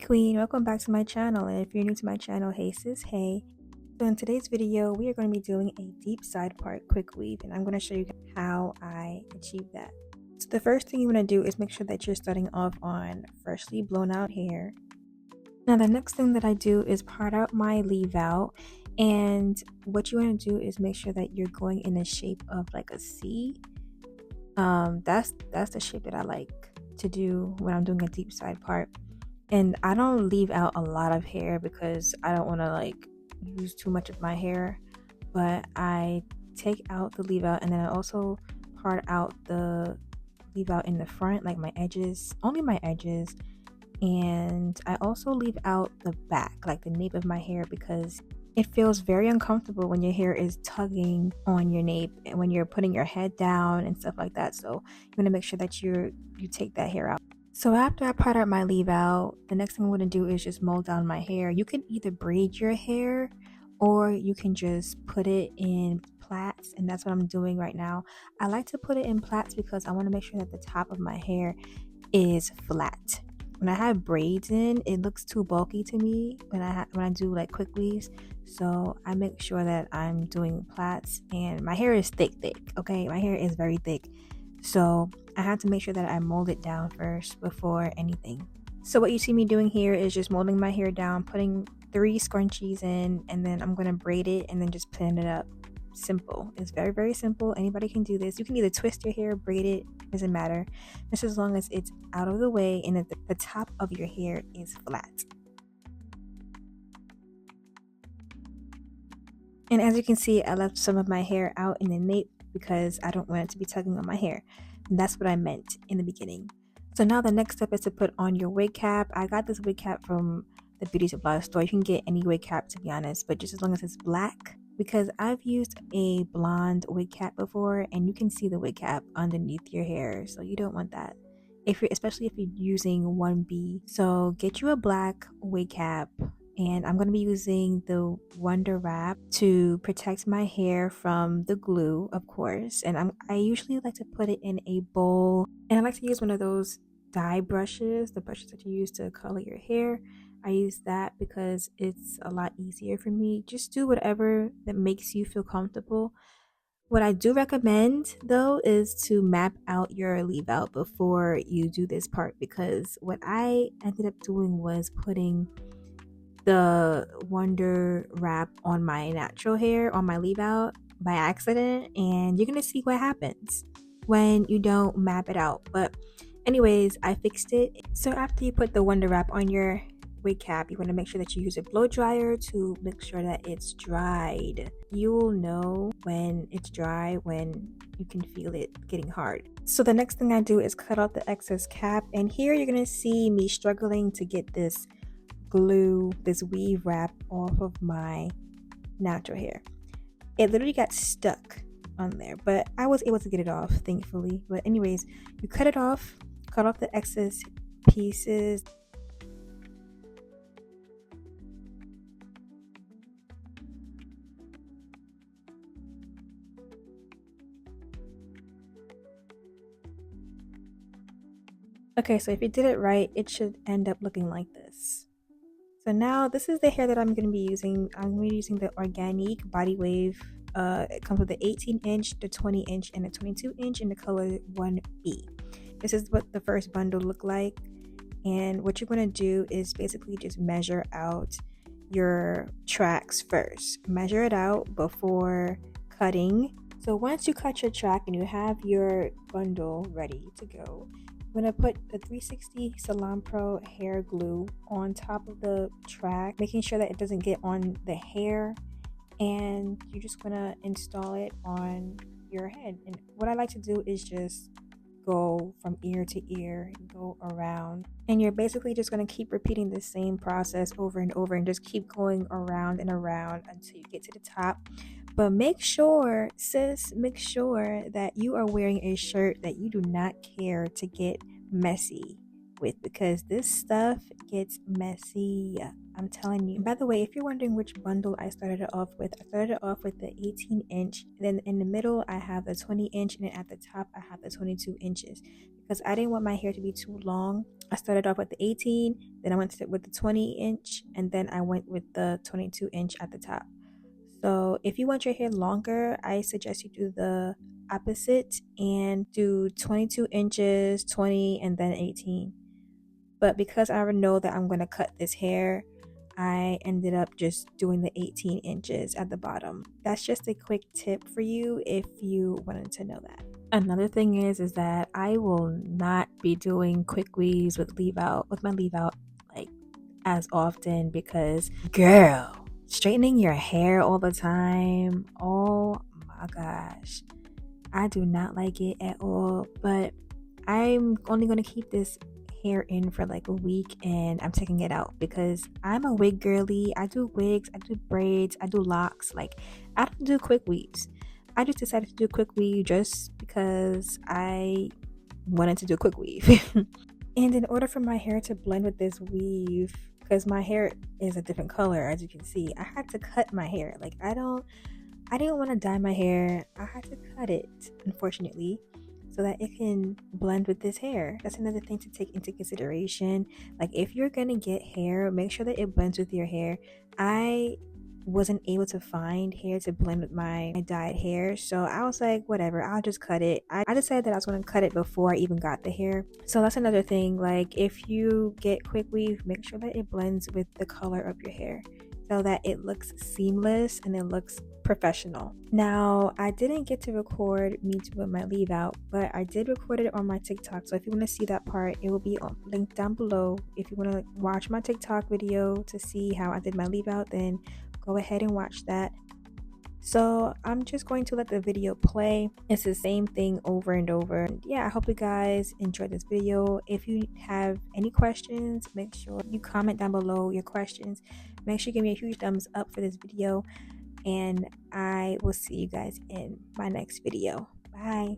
Queen, welcome back to my channel. And if you're new to my channel, hey sis, hey. So in today's video, we are going to be doing a deep side part quick weave, and I'm going to show you how I achieve that. So the first thing you want to do is make sure that you're starting off on freshly blown out hair. Now the next thing that I do is part out my leave out, and what you want to do is make sure that you're going in the shape of like a C. That's the shape that I like to do when I'm doing a deep side part. And I don't leave out a lot of hair because I don't want to like use too much of my hair, but I take out the leave out, and then I also part out the leave out in the front, like my edges, only my edges. And I also leave out the back, like the nape of my hair, because it feels very uncomfortable when your hair is tugging on your nape and when you're putting your head down and stuff like that. So you want to make sure that you take that hair out. So after I part out my leave out, the next thing I'm going to do is just mold down my hair. You can either braid your hair or you can just put it in plaits, and that's what I'm doing right now. I like to put it in plaits because I want to make sure that the top of my hair is flat. When I have braids in, it looks too bulky to me when I do like quick weaves. So I make sure that I'm doing plaits, and my hair is thick, okay? My hair is very thick. So I have to make sure that I mold it down first before anything. So what you see me doing here is just molding my hair down, putting 3 scrunchies in, and then I'm going to braid it and then just pin it up. Simple. It's very, very simple. Anybody can do this. You can either twist your hair, braid it, doesn't matter. Just as long as it's out of the way and that the top of your hair is flat. And as you can see, I left some of my hair out in the nape because I don't want it to be tugging on my hair. And that's what I meant in the beginning. So now the next step is to put on your wig cap. I got this wig cap from the beauty supply store. You can get any wig cap, to be honest, but just as long as it's black, because I've used a blonde wig cap before and you can see the wig cap underneath your hair, so you don't want that, especially if you're using 1B. So get you a black wig cap, and I'm going to be using the Wonder Wrap to protect my hair from the glue, of course. And I usually like to put it in a bowl, and I like to use one of those dye brushes, the brushes that you use to color your hair. I use that because it's a lot easier for me. Just do whatever that makes you feel comfortable. What I do recommend though is to map out your leave out before you do this part, because what I ended up doing was putting the Wonder Wrap on my natural hair, on my leave out by accident, and you're gonna see what happens when you don't map it out. But anyways, I fixed it. So after you put the Wonder Wrap on your wig cap, you want to make sure that you use a blow dryer to make sure that it's dried. You will know when it's dry when you can feel it getting hard. So the next thing I do is cut out the excess cap, and here you're gonna see me struggling to get this glue, this weave wrap off of my natural hair. It literally got stuck on there, but I was able to get it off, thankfully. But anyways, you cut it off, cut off the excess pieces. Okay, so if you did it right, it should end up looking like this. So now this is the hair that I'm going to be using. I'm going to be using the Organique Body Wave. It comes with the 18-inch, the 20-inch, and the 22-inch in the color 1B. This is what the first bundle looked like. And what you're going to do is basically just measure out your tracks first. Measure it out before cutting. So once you cut your track and you have your bundle ready to go, I'm going to put the 360 Salon Pro hair glue on top of the track, making sure that it doesn't get on the hair, and you're just going to install it on your head. And what I like to do is just go from ear to ear, go around, and you're basically just going to keep repeating the same process over and over and just keep going around and around until you get to the top. But make sure, sis, make sure that you are wearing a shirt that you do not care to get messy. with, because this stuff gets messy. I'm telling you. And by the way, if you're wondering which bundle I started it off with, I started it off with the 18-inch. Then in the middle, I have the 20-inch, and then at the top, I have the 22 inches. Because I didn't want my hair to be too long, I started off with the 18, then I went with the 20-inch, and then I went with the 22-inch at the top. So if you want your hair longer, I suggest you do the opposite and do 22 inches, 20, and then 18. But because I already know that I'm going to cut this hair, I ended up just doing the 18 inches at the bottom. That's just a quick tip for you if you wanted to know that. Another thing is that I will not be doing quick weaves with my leave out like as often, because girl, straightening your hair all the time, oh my gosh, I do not like it at all. But I'm only going to keep this hair in for like a week, and I'm taking it out because I'm a wig girly. I do wigs, I do braids, I do locks. Like, I don't do quick weaves. I just decided to do quick weave just because I wanted to do a quick weave. And in order for my hair to blend with this weave, because my hair is a different color, as you can see, I had to cut my hair. Like, I didn't want to dye my hair. I had to cut it, unfortunately, so that it can blend with this hair. That's another thing to take into consideration. Like, if you're gonna get hair, make sure that it blends with your hair. I wasn't able to find hair to blend with my dyed hair, so I was like, whatever, I'll just cut it. I decided that I was going to cut it before I even got the hair. So that's another thing. Like, if you get quick weave, make sure that it blends with the color of your hair so that it looks seamless and it looks professional. Now, I didn't get to record me doing my leave out, but I did record it on my TikTok. So if you want to see that part, it will be linked down below. If you want to watch my TikTok video to see how I did my leave out, then go ahead and watch that. So I'm just going to let the video play. It's the same thing over and over. And yeah, I hope you guys enjoyed this video. If you have any questions, make sure you comment down below your questions. Make sure you give me a huge thumbs up for this video, and I will see you guys in my next video. Bye.